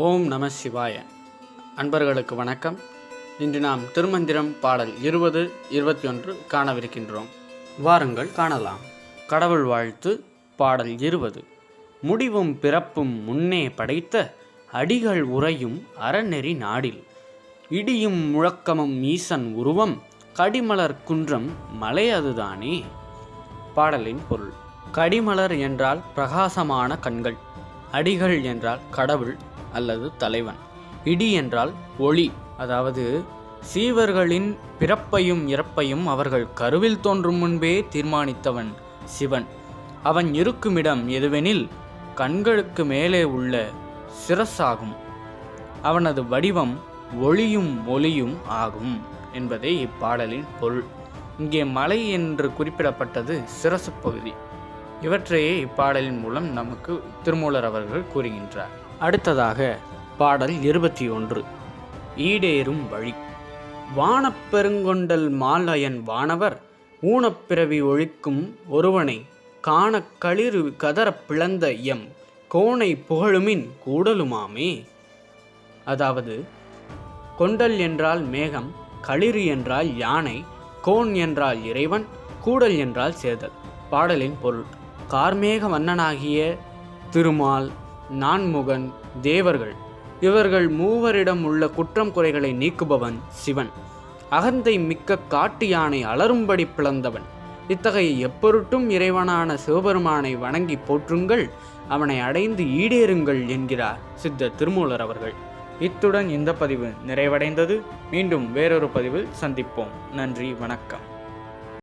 ஓம் நம சிவாய. அன்பர்களுக்கு வணக்கம். இன்று நாம் திருமந்திரம் பாடல் 20, 21 காணவிருக்கின்றோம். வாருங்கள் காணலாம். கடவுள் வாழ்த்து பாடல் 20. முடிவும் பிறப்பும் முன்னே படைத்த அடிகள் உறையும் அறநெறி நாடில் இடியும் முழக்கமும் ஈசன் உருவம் கடிமலர் குன்றம் மலை அதுதானே. பாடலின் பொருள்: கடிமலர் என்றால் பிரகாசமான கண்கள், அடிகள் என்றால் கடவுள் அல்லது தலைவன், இடி என்றால் ஒளி, அதாவது சீவர்களின் பிறப்பையும் இறப்பையும் அவர்கள் கருவில் தோன்றும் முன்பே தீர்மானித்தவன் சிவன். அவன் இருக்குமிடம் எதுவெனில் கண்களுக்கு மேலே உள்ள சிரசாகும். அவனது வடிவம் ஒளியும் ஒளியும் ஆகும் என்பதே இப்பாடலின் பொருள். இங்கே மலை என்று குறிப்பிடப்பட்டது சிரசு பகுதி. இவற்றையே இப்பாடலின் மூலம் நமக்கு திருமூலர் அவர்கள் கூறுகின்றார். அடுத்ததாக பாடல் 21. ஈடேறும் வழி. வானப்பெருங்கொண்டல் மாலயன் வானவர் ஊனப்பிறவி ஒழிக்கும் ஒருவனை காணக் களிறு கதறப் பிளந்த எம் கோணை புகழுமின் கூடலுமாமே. அதாவது, கொண்டல் என்றால் மேகம், களிறு என்றால் யானை, கோன் என்றால் இறைவன், கூடல் என்றால் சேதல். பாடலின் பொருள்: கார்மேக மன்னனாகிய திருமால், நான்முகன், தேவர்கள் இவர்கள் மூவரிடம் உள்ள குற்றம் குறைகளை நீக்குபவன் சிவன். அகந்தை மிக்க காட்டு யானை அலறும்படி பிளந்தவன். இத்தகைய எப்பொருட்டும் இறைவனான சிவபெருமானை வணங்கி போற்றுங்கள், அவனை அடைந்து ஈடேறுங்கள் என்கிறார் சித்த திருமூலர் அவர்கள். இத்துடன் இந்த பதிவு நிறைவடைந்தது. மீண்டும் வேறொரு பதிவில் சந்திப்போம். நன்றி, வணக்கம்.